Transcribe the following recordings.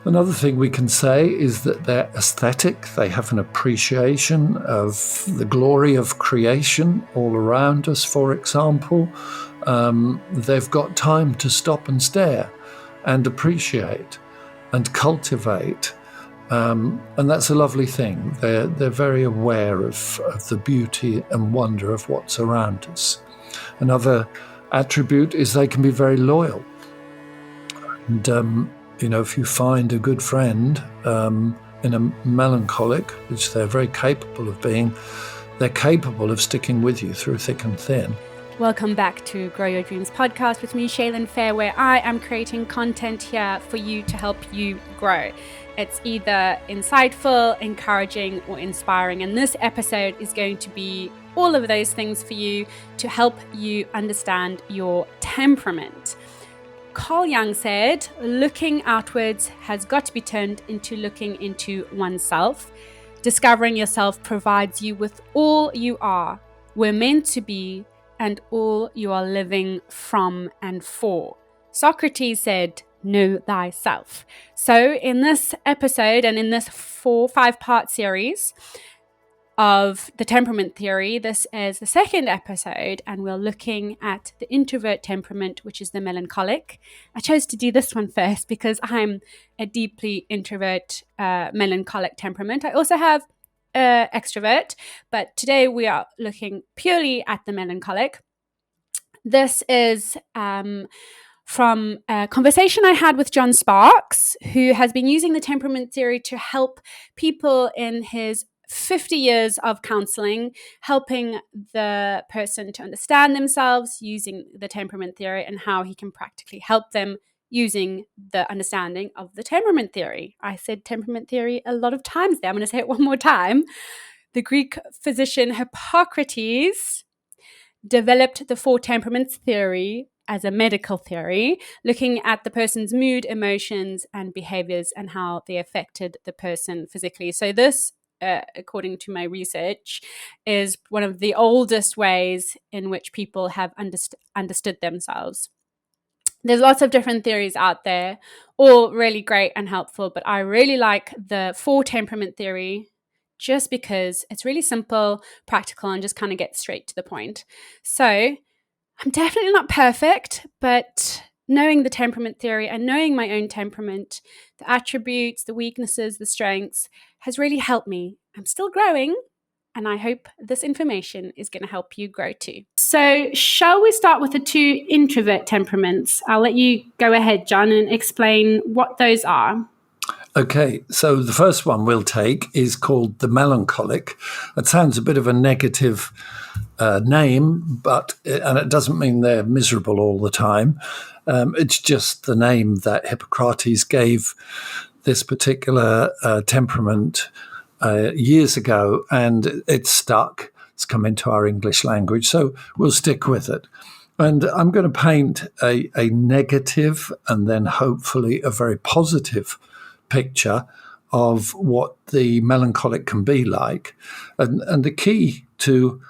Another thing we can say is that they're aesthetic. They have an appreciation of the glory of creation all around us, for example. They've got time to stop and stare and appreciate and cultivate. And that's a lovely thing. They're very aware of the beauty and wonder of what's around us. Another attribute is they can be very loyal. And if you find a good friend in a melancholic, which they're very capable of being, they're capable of sticking with you through thick and thin. Welcome back to Grow Your Dreams podcast with me, Shaylin Fair, where I am creating content here for you to help you grow. It's either insightful, encouraging, or inspiring. And this episode is going to be all of those things for you to help you understand your temperament. Carl Jung said, looking outwards has got to be turned into looking into oneself. Discovering yourself provides you with all you are, were meant to be, and all you are living from and for. Socrates said, know thyself. So in this episode and in this 5-part series of the temperament theory, this is the second episode, and we're looking at the introvert temperament, which is the melancholic. I chose to do this one first because I'm a deeply introvert melancholic temperament. I also have extrovert, but today we are looking purely at the melancholic. This is from a conversation I had with John Sparks, who has been using the temperament theory to help people in his 50 years of counseling, helping the person to understand themselves using the temperament theory and how he can practically help them using the understanding of the temperament theory. I said temperament theory a lot of times there. I'm going to say it one more time. The Greek physician Hippocrates developed the 4 temperaments theory as a medical theory, looking at the person's mood, emotions, and behaviors and how they affected the person physically. So this, according to my research, is one of the oldest ways in which people have understood themselves. There's lots of different theories out there, all really great and helpful, but I really like the 4 temperament theory just because it's really simple, practical, and just kind of gets straight to the point. So I'm definitely not perfect, but knowing the temperament theory and knowing my own temperament, the attributes, the weaknesses, the strengths, has really helped me. I'm still growing, and I hope this information is going to help you grow too. So shall we start with the 2 introvert temperaments? I'll let you go ahead, John, and explain what those are. Okay, so the first one we'll take is called the melancholic. It sounds a bit of a negative name, and it doesn't mean they're miserable all the time. It's just the name that Hippocrates gave this particular temperament years ago, and it's stuck. It's come into our English language, so we'll stick with it. And I'm going to paint a negative and then hopefully a very positive picture of what the melancholic can be like. And the key to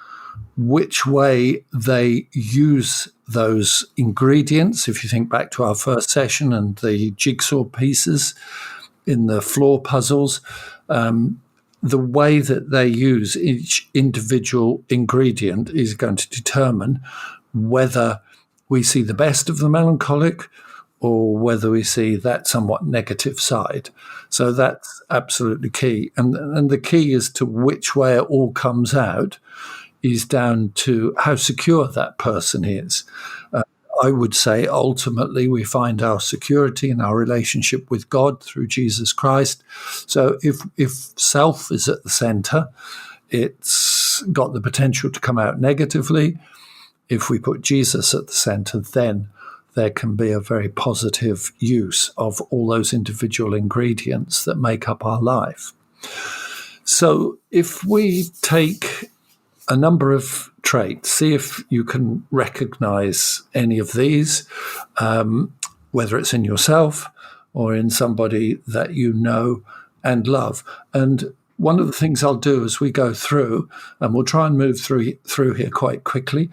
which way they use those ingredients, if you think back to our first session and the jigsaw pieces in the floor puzzles, the way that they use each individual ingredient is going to determine whether we see the best of the melancholic or whether we see that somewhat negative side. So that's absolutely key. And the key as to which way it all comes out is down to how secure that person is. I would say ultimately we find our security in our relationship with God through Jesus Christ. So if self is at the center, it's got the potential to come out negatively. If we put Jesus at the center, then there can be a very positive use of all those individual ingredients that make up our life. So if we take a number of traits, see if you can recognize any of these, whether it's in yourself or in somebody that you know and love. And one of the things I'll do as we go through, and we'll try and move through here quite quickly,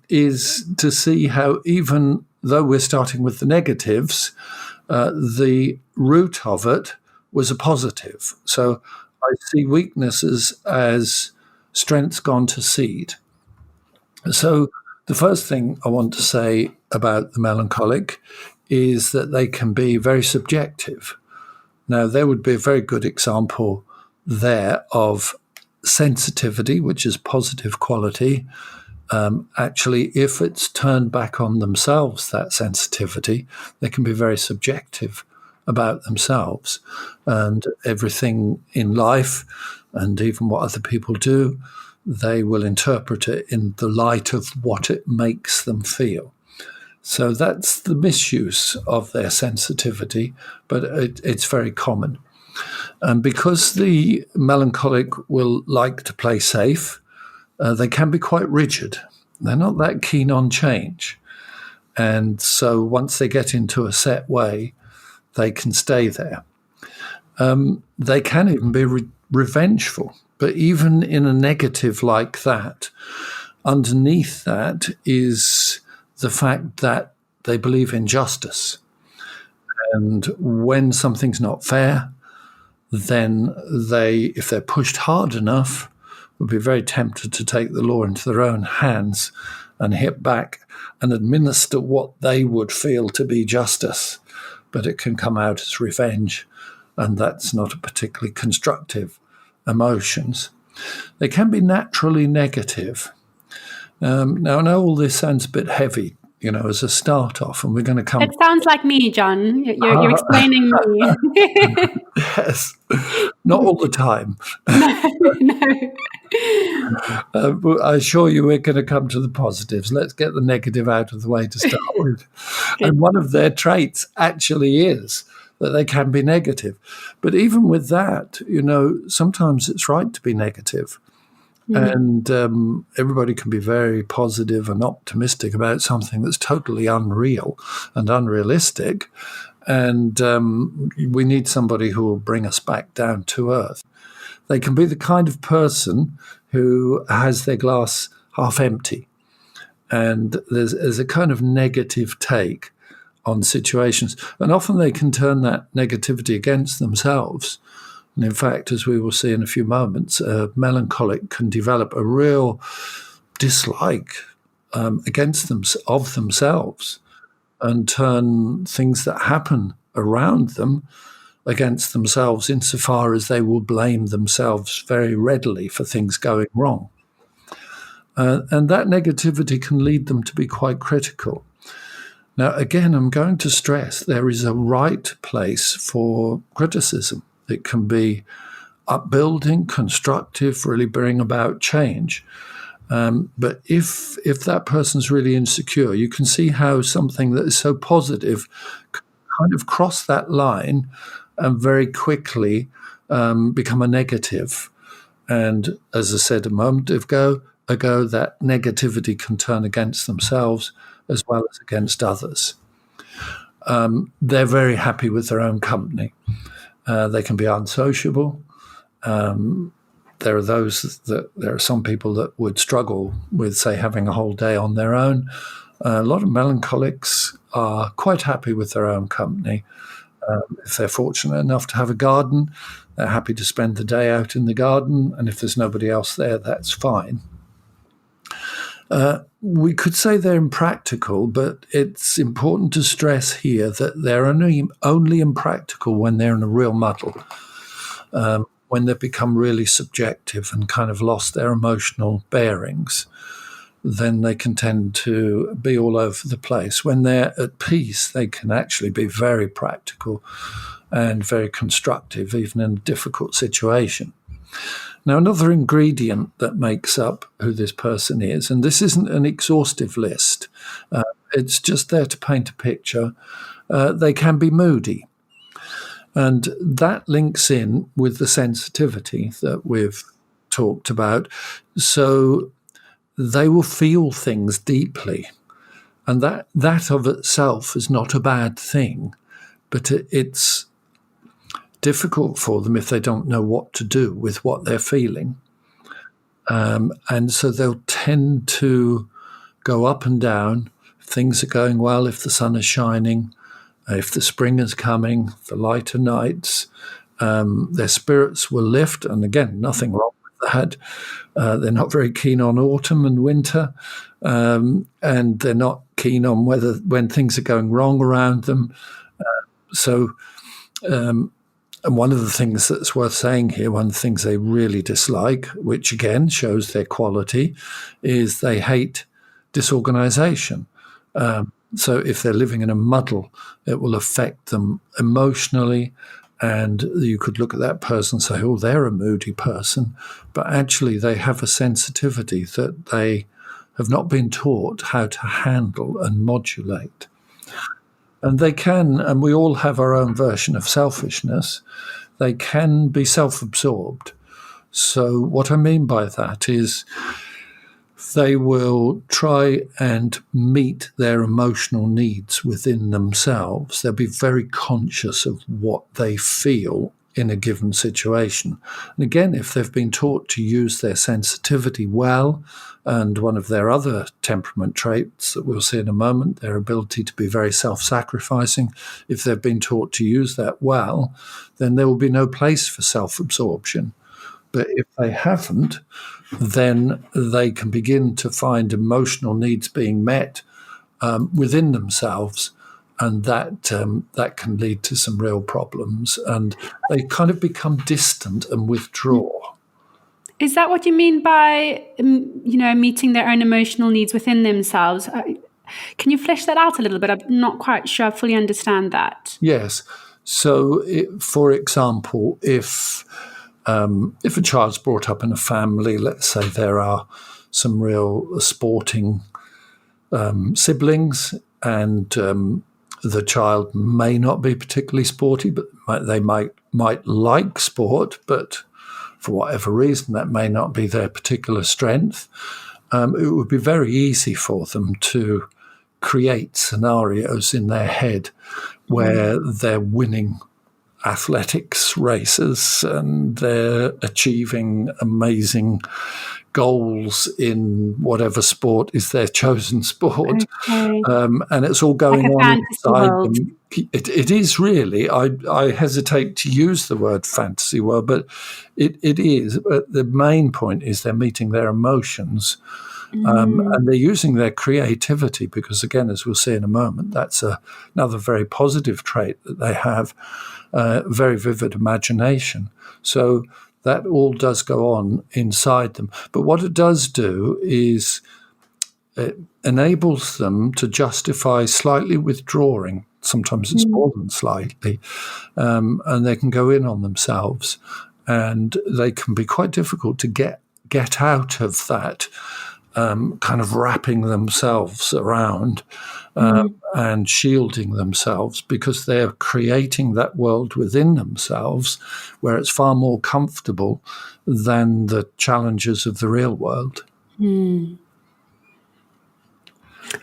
is to see how even though we're starting with the negatives, the root of it was a positive. So I see weaknesses as strengths gone to seed. So the first thing I want to say about the melancholic is that they can be very subjective. Now, there would be a very good example there of sensitivity, which is positive quality. Actually, if it's turned back on themselves, that sensitivity, they can be very subjective about themselves and everything in life, and even what other people do. They will interpret it in the light of what it makes them feel. So that's the misuse of their sensitivity, but it's very common. And because the melancholic will like to play safe, they can be quite rigid. They're not that keen on change. And so once they get into a set way, they can stay there. They can even be revengeful. But even in a negative like that, underneath that is the fact that they believe in justice. And when something's not fair, then if they're pushed hard enough, would be very tempted to take the law into their own hands and hit back and administer what they would feel to be justice. But it can come out as revenge, and that's not a particularly constructive emotions. They can be naturally negative. Now, I know all this sounds a bit heavy, as a start off, and we're going to come. It sounds like me, John. You're explaining me. Yes, not all the time. No. I assure you we're going to come to the positives. Let's get the negative out of the way to start with. And one of their traits actually is that they can be negative. But even with that, sometimes it's right to be negative. And everybody can be very positive and optimistic about something that's totally unreal and unrealistic. And we need somebody who will bring us back down to earth. They can be the kind of person who has their glass half empty. And there's a kind of negative take on situations. And often they can turn that negativity against themselves. And in fact, as we will see in a few moments, a melancholic can develop a real dislike against themselves and turn things that happen around them against themselves insofar as they will blame themselves very readily for things going wrong. And that negativity can lead them to be quite critical. Now, again, I'm going to stress there is a right place for criticism. It can be upbuilding, constructive, really bring about change. But if that person's really insecure, you can see how something that is so positive can kind of cross that line and very quickly become a negative. And as I said a moment ago, that negativity can turn against themselves as well as against others. They're very happy with their own company. They can be unsociable. There are some people that would struggle with, say, having a whole day on their own. A lot of melancholics are quite happy with their own company. If they're fortunate enough to have a garden, they're happy to spend the day out in the garden. And if there's nobody else there, that's fine. We could say they're impractical, but it's important to stress here that they're only impractical when they're in a real muddle, when they've become really subjective and kind of lost their emotional bearings. Then they can tend to be all over the place. When they're at peace, they can actually be very practical and very constructive, even in a difficult situation. Now, another ingredient that makes up who this person is, and this isn't an exhaustive list, it's just there to paint a picture, they can be moody. And that links in with the sensitivity that we've talked about. So they will feel things deeply. And that of itself is not a bad thing, but it's difficult for them if they don't know what to do with what they're feeling. And so they'll tend to go up and down. If things are going well, if the sun is shining, if the spring is coming, the lighter nights, their spirits will lift. And again, nothing wrong with that. They're not very keen on autumn and winter, and they're not keen on when things are going wrong around them. And one of the things that's worth saying here, one of the things they really dislike, which again shows their quality, is they hate disorganization. So if they're living in a muddle, it will affect them emotionally. And you could look at that person and say, oh, they're a moody person. But actually, they have a sensitivity that they have not been taught how to handle and modulate. And they can, and we all have our own version of selfishness, they can be self-absorbed. So what I mean by that is they will try and meet their emotional needs within themselves. They'll be very conscious of what they feel in a given situation. And again, if they've been taught to use their sensitivity well, and one of their other temperament traits that we'll see in a moment, their ability to be very self-sacrificing, if they've been taught to use that well, then there will be no place for self-absorption. But if they haven't, then they can begin to find emotional needs being met within themselves, and that can lead to some real problems. And they kind of become distant and withdraw. Is that what you mean by, meeting their own emotional needs within themselves? Can you flesh that out a little bit? I'm not quite sure I fully understand that. Yes. So, for example, if a child's brought up in a family, let's say there are some real sporting siblings, and the child may not be particularly sporty, but they might like sport, but for whatever reason, that may not be their particular strength. It would be very easy for them to create scenarios in their head where they're winning athletics races and they're achieving amazing goals in whatever sport is their chosen sport. Okay. And it's all going on inside them. It is really, I hesitate to use the word fantasy world, but it is. But the main point is they're meeting their emotions. And they're using their creativity because, again, as we'll see in a moment, that's another very positive trait that they have, very vivid imagination. So that all does go on inside them. But what it does do is it enables them to justify slightly withdrawing. Sometimes it's more than slightly. And they can go in on themselves. And they can be quite difficult to get out of that kind of wrapping themselves around and shielding themselves, because they're creating that world within themselves where it's far more comfortable than the challenges of the real world.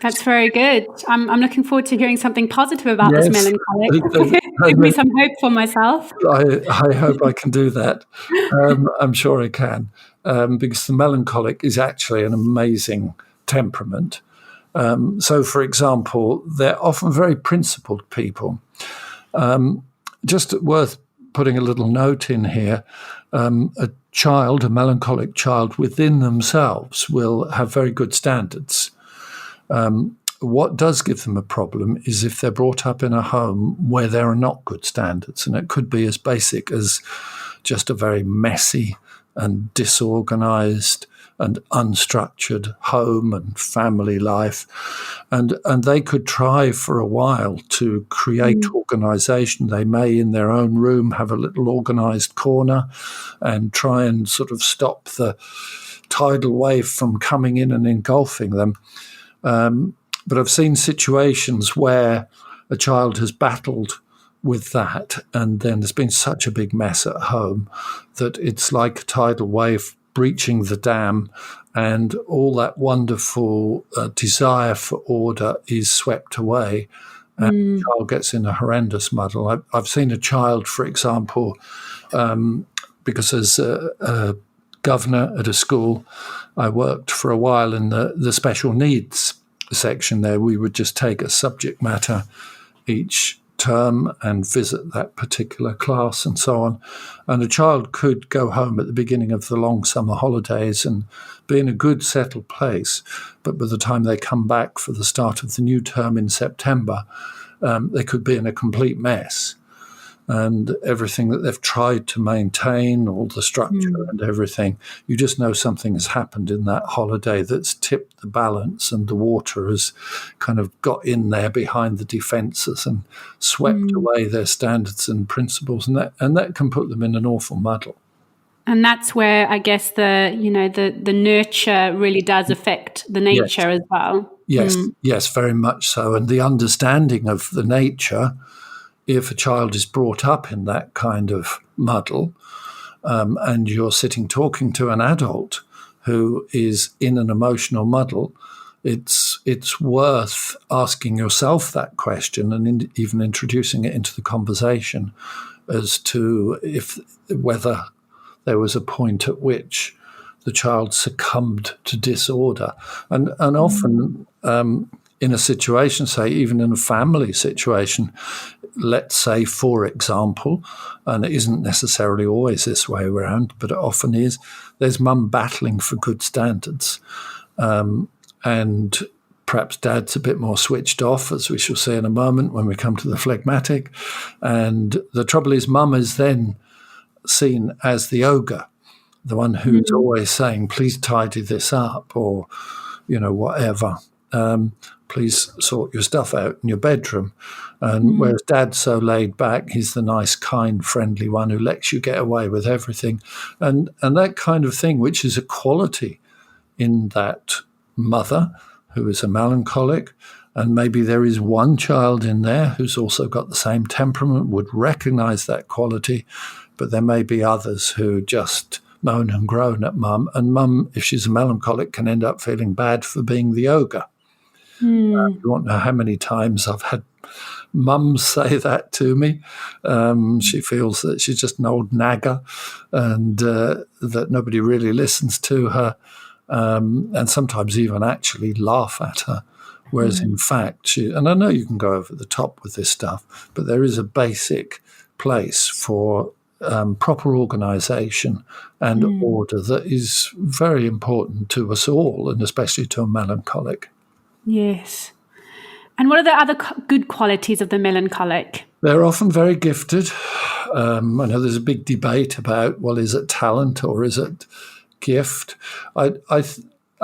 That's very good. I'm looking forward to hearing something positive about this melancholic. Give me some hope for myself. I hope I can do that. I'm sure I can, because the melancholic is actually an amazing temperament. So, for example, they're often very principled people. Just worth putting a little note in here, a melancholic child within themselves will have very good standards. What does give them a problem is if they're brought up in a home where there are not good standards. And it could be as basic as just a very messy and disorganized and unstructured home and family life. And they could try for a while to create organization. They may, in their own room, have a little organized corner and try and sort of stop the tidal wave from coming in and engulfing them. But I've seen situations where a child has battled with that, and then there's been such a big mess at home that it's like a tidal wave breaching the dam, and all that wonderful desire for order is swept away, and the child gets in a horrendous muddle. I've seen a child, for example, because as a governor at a school, I worked for a while in the special needs section there. We would just take a subject matter each term and visit that particular class and so on. And a child could go home at the beginning of the long summer holidays and be in a good settled place. But by the time they come back for the start of the new term in September, they could be in a complete mess. And everything that they've tried to maintain, all the structure and everything, you just know something has happened in that holiday that's tipped the balance, and the water has kind of got in there behind the defences and swept away their standards and principles, and that can put them in an awful muddle. And that's where I guess the nurture really does affect the nature as well. Yes, very much so. And the understanding of the nature, if a child is brought up in that kind of muddle, and you're sitting talking to an adult who is in an emotional muddle, it's worth asking yourself that question and even introducing it into the conversation as to whether there was a point at which the child succumbed to disorder. And often in a situation, say even in a family situation, let's say, for example, and it isn't necessarily always this way around, but it often is, there's mum battling for good standards. And perhaps dad's a bit more switched off, as we shall see in a moment when we come to the phlegmatic. And the trouble is, mum is then seen as the ogre, the one who's always saying, please tidy this up, or, whatever. Please sort your stuff out in your bedroom. And whereas dad's so laid back, he's the nice, kind, friendly one who lets you get away with everything. And that kind of thing, which is a quality in that mother who is a melancholic, and maybe there is one child in there who's also got the same temperament, would recognize that quality, but there may be others who just moan and groan at mum, and mum, if she's a melancholic, can end up feeling bad for being the ogre. You won't know how many times I've had mums say that to me. She feels that she's just an old nagger and that nobody really listens to her, and sometimes even actually laugh at her. Whereas in fact, and I know you can go over the top with this stuff, but there is a basic place for proper organisation and order that is very important to us all, and especially to a melancholic. Yes. And what are the other good qualities of the melancholic? They're often very gifted. I know there's a big debate about, well, is it talent or is it gift? I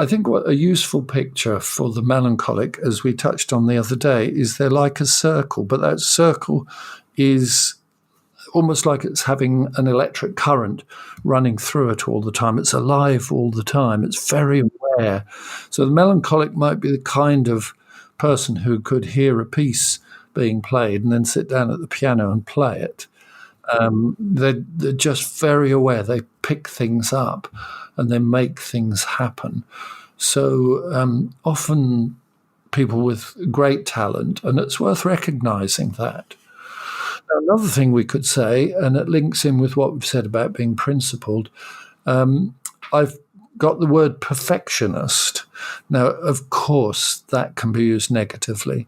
think what a useful picture for the melancholic, as we touched on the other day, is they're like a circle, but that circle is almost like it's having an electric current running through it all the time. It's alive all the time. It's very aware. So the melancholic might be the kind of person who could hear a piece being played and then sit down at the piano and play it. They're just very aware. They pick things up and they make things happen. So often people with great talent, and it's worth recognizing that. Another thing we could say, and it links in with what we've said about being principled, I've got the word perfectionist. Now, of course, that can be used negatively.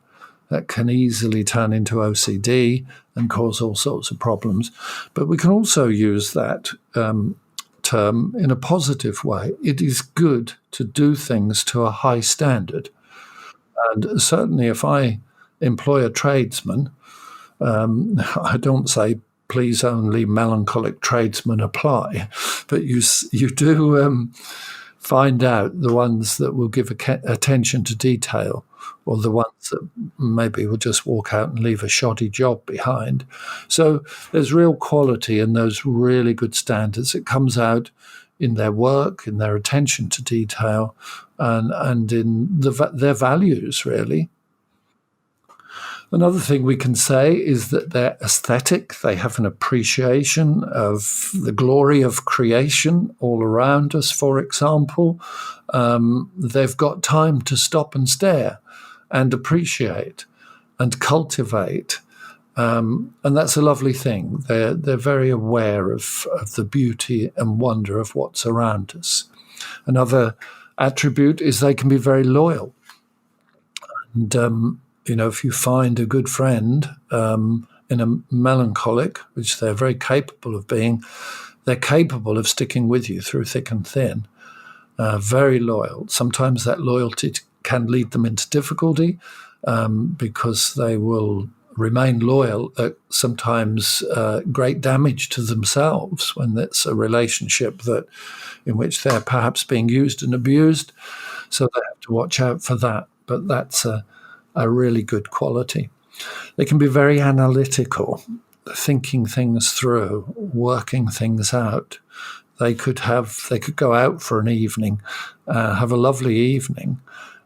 That can easily turn into OCD and cause all sorts of problems. But we can also use that term in a positive way. It is good to do things to a high standard. And certainly if I employ a tradesman, I don't say, please only melancholic tradesmen apply, but you do find out the ones that will give attention to detail, or the ones that maybe will just walk out and leave a shoddy job behind. So there's real quality in those really good standards. It comes out in their work, in their attention to detail, and in their values, really. Another thing we can say is that they're aesthetic. They have an appreciation of the glory of creation all around us, for example. They've got time to stop and stare and appreciate and cultivate. And that's a lovely thing. They're very aware of the beauty and wonder of what's around us. Another attribute is they can be very loyal. And if you find a good friend in a melancholic, which they're very capable of being, they're capable of sticking with you through thick and thin, very loyal. Sometimes that loyalty can lead them into difficulty because they will remain loyal at sometimes great damage to themselves when it's a relationship in which they're perhaps being used and abused. So they have to watch out for that. But that's a really good quality. They can be very analytical, thinking things through, working things out. They could go out for an evening, have a lovely evening,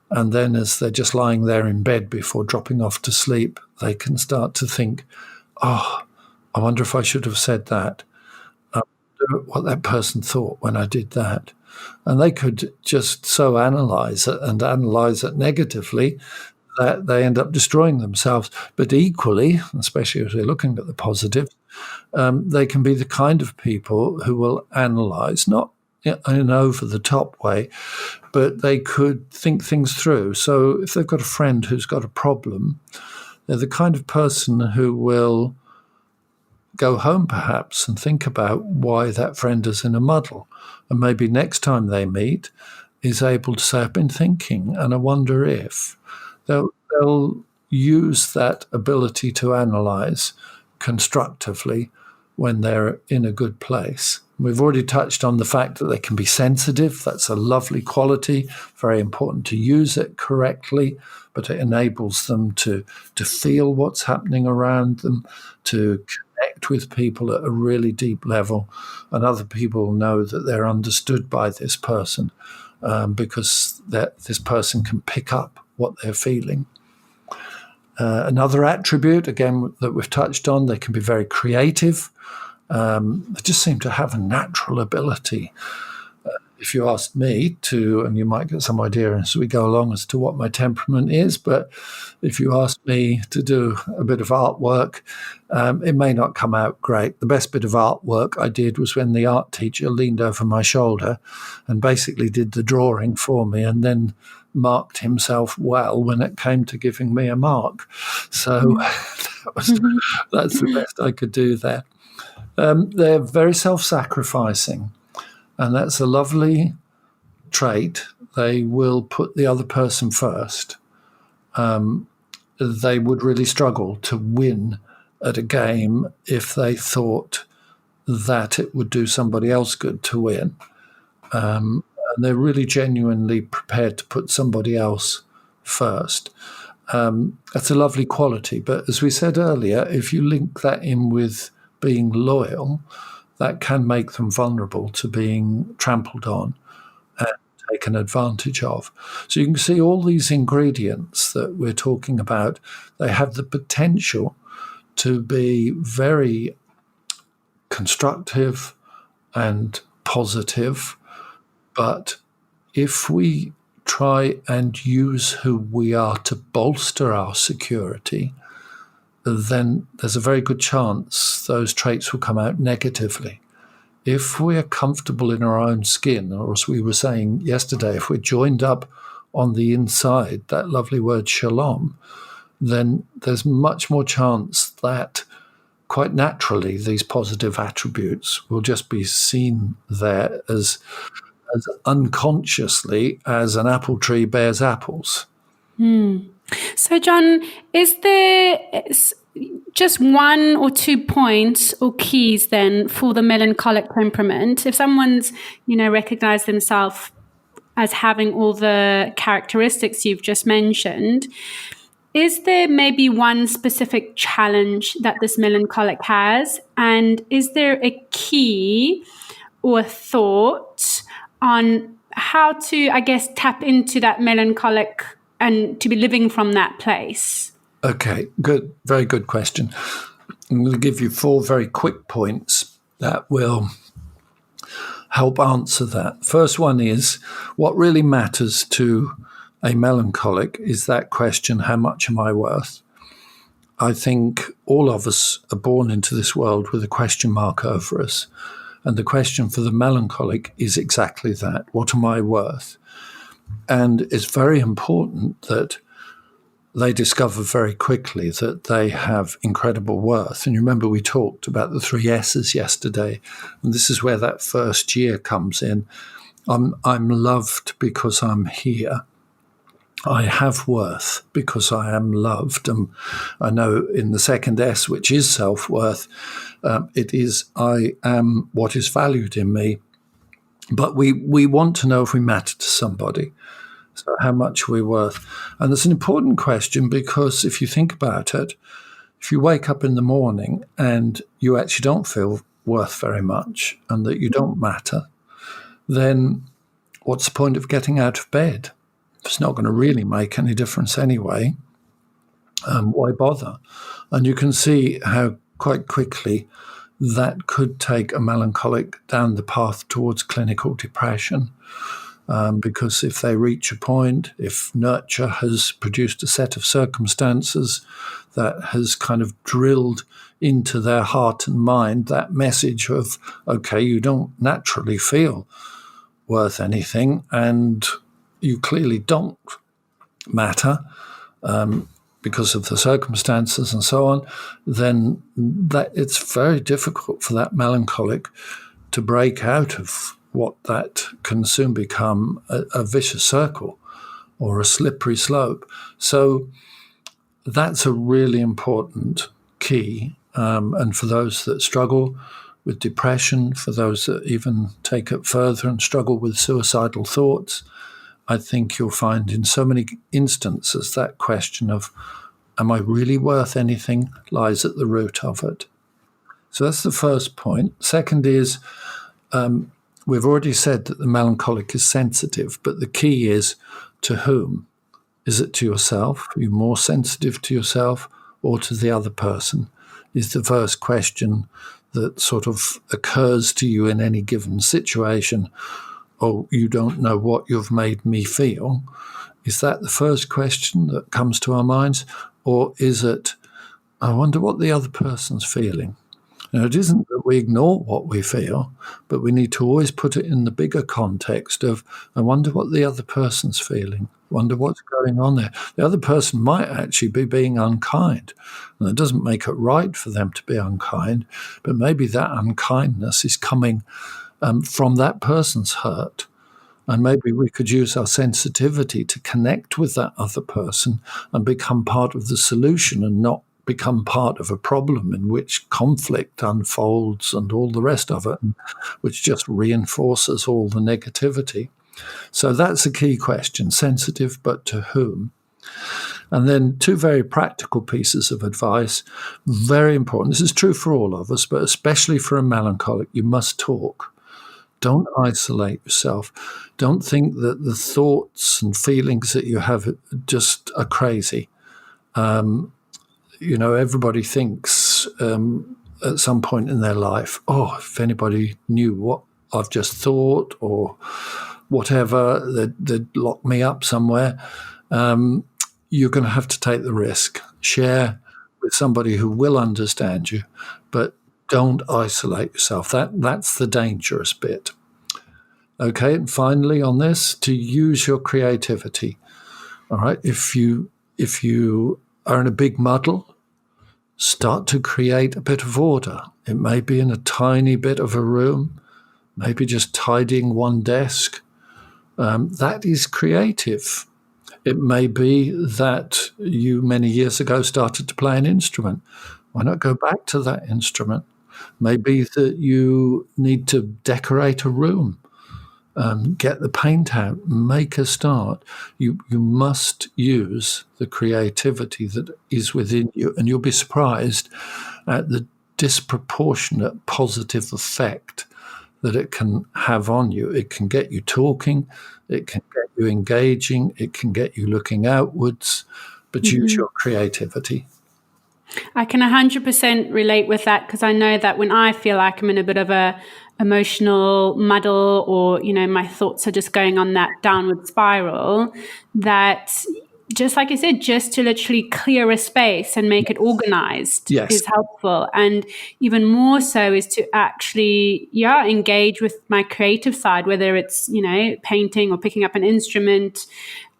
and then as they're just lying there in bed before dropping off to sleep, they can start to think, I wonder if I should have said that. I wonder what that person thought when I did that. And they could just so analyze it negatively that they end up destroying themselves. But equally, especially if they're looking at the positive, they can be the kind of people who will analyze, not in an over-the-top way, but they could think things through. So if they've got a friend who's got a problem, they're the kind of person who will go home perhaps and think about why that friend is in a muddle. And maybe next time they meet is able to say, I've been thinking, and I wonder if. They'll use that ability to analyze constructively when they're in a good place. We've already touched on the fact that they can be sensitive. That's a lovely quality, very important to use it correctly, but it enables them to feel what's happening around them, to connect with people at a really deep level, and other people know that they're understood by this person because this person can pick up what they're feeling. Another attribute, again, that we've touched on, they can be very creative. They just seem to have a natural ability. If you asked me to, and you might get some idea as we go along as to what my temperament is, but if you asked me to do a bit of artwork, it may not come out great. The best bit of artwork I did was when the art teacher leaned over my shoulder and basically did the drawing for me and then marked himself well when it came to giving me a mark. So that's the best I could do there. They're very self-sacrificing, and that's a lovely trait. They will put the other person first. They would really struggle to win at a game if they thought that it would do somebody else good to win. And they're really genuinely prepared to put somebody else first. That's a lovely quality. But as we said earlier, if you link that in with being loyal, that can make them vulnerable to being trampled on and taken advantage of. So you can see all these ingredients that we're talking about, they have the potential to be very constructive and positive. But if we try and use who we are to bolster our security, then there's a very good chance those traits will come out negatively. If we're comfortable in our own skin, or as we were saying yesterday, if we're joined up on the inside, that lovely word shalom, then there's much more chance that quite naturally these positive attributes will just be seen there as unconsciously as an apple tree bears apples. So, John, is there just one or 2 points or keys then for the melancholic temperament? If someone's, recognized themselves as having all the characteristics you've just mentioned, is there maybe one specific challenge that this melancholic has? And is there a key or thought on how to, tap into that melancholic and to be living from that place? Okay, good. Very good question. I'm going to give you 4 very quick points that will help answer that. First one is, what really matters to a melancholic is that question, how much am I worth? I think all of us are born into this world with a question mark over us. And the question for the melancholic is exactly that. What am I worth? And it's very important that they discover very quickly that they have incredible worth. And you remember we talked about the 3 S's yesterday, and this is where that first year comes in. I'm loved because I'm here. I have worth because I am loved. And I know in the second S, which is self-worth, it is I am what is valued in me. But we want to know if we matter to somebody. So how much we're worth. And it's an important question because if you think about it, if you wake up in the morning and you actually don't feel worth very much and that you don't matter, then what's the point of getting out of bed? It's not going to really make any difference anyway. Why bother? And you can see how quite quickly that could take a melancholic down the path towards clinical depression. Because if they reach a point, if nurture has produced a set of circumstances that has kind of drilled into their heart and mind that message of, okay, you don't naturally feel worth anything and you clearly don't matter because of the circumstances and so on, then that it's very difficult for that melancholic to break out of what that can soon become a vicious circle or a slippery slope. So that's a really important key. And for those that struggle with depression, for those that even take it further and struggle with suicidal thoughts, I think you'll find in so many instances that question of, am I really worth anything, lies at the root of it. So that's the first point. Second is, we've already said that the melancholic is sensitive, but the key is to whom? Is it to yourself? Are you more sensitive to yourself or to the other person? Is the first question that sort of occurs to you in any given situation. Oh, you don't know what you've made me feel. Is that the first question that comes to our minds? Or is it, I wonder what the other person's feeling? Now, it isn't that we ignore what we feel, but we need to always put it in the bigger context of, I wonder what the other person's feeling, wonder what's going on there. The other person might actually be being unkind, and it doesn't make it right for them to be unkind, but maybe that unkindness is coming from that person's hurt. And maybe we could use our sensitivity to connect with that other person and become part of the solution and not become part of a problem in which conflict unfolds and all the rest of it, which just reinforces all the negativity. So that's a key question, sensitive, but to whom? And then 2 very practical pieces of advice, very important. This is true for all of us, but especially for a melancholic, you must talk. Don't isolate yourself. Don't think that the thoughts and feelings that you have just are crazy. Everybody thinks at some point in their life, oh, if anybody knew what I've just thought or whatever, they'd lock me up somewhere. You're going to have to take the risk. Share with somebody who will understand you, but don't isolate yourself. That's the dangerous bit. Okay, and finally on this, to use your creativity. All right, if you are in a big muddle, start to create a bit of order. It may be in a tiny bit of a room, maybe just tidying one desk. That is creative. It may be that you many years ago started to play an instrument. Why not go back to that instrument? Maybe that you need to decorate a room. Get the paint out, make a start. You must use the creativity that is within you, and you'll be surprised at the disproportionate positive effect that it can have on you. It can get you talking, it can get you engaging, it can get you looking outwards, but use your creativity. I can 100% relate with that, because I know that when I feel like I'm in a bit of a emotional muddle, or my thoughts are just going on that downward spiral, that just like you said, just to literally clear a space and make it organized is helpful. And even more so is to actually engage with my creative side, whether it's painting or picking up an instrument,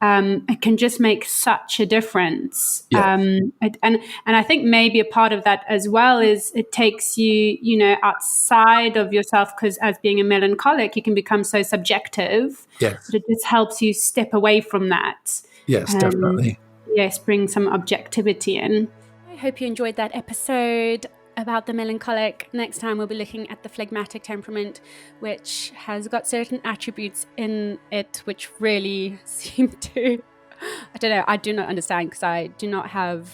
it can just make such a difference. Yeah. And I think maybe a part of that as well is it takes you, outside of yourself, because as being a melancholic, you can become so subjective. Yes. But it just helps you step away from that. Yes, And definitely. yes, bring some objectivity in. I hope you enjoyed that episode about the melancholic. Next time we'll be looking at the phlegmatic temperament, which has got certain attributes in it which really seem to, I do not understand, because I do not have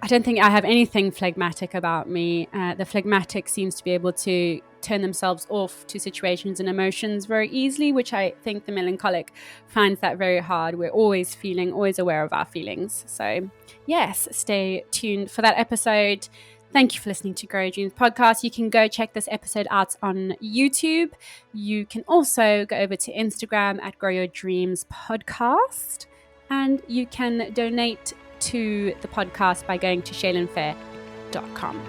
I don't think I have anything phlegmatic about me. The phlegmatic seems to be able to turn themselves off to situations and emotions very easily, which I think the melancholic finds that very hard. We're always feeling, always aware of our feelings. So yes, stay tuned for that episode. Thank you for listening to Grow Your Dreams podcast. You can go check this episode out on YouTube. You can also go over to Instagram at Grow Your Dreams podcast, and you can donate to the podcast by going to shaylinfair.com.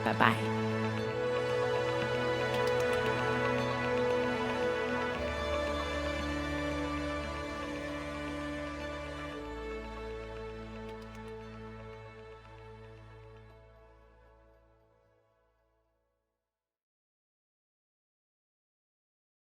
Bye-bye.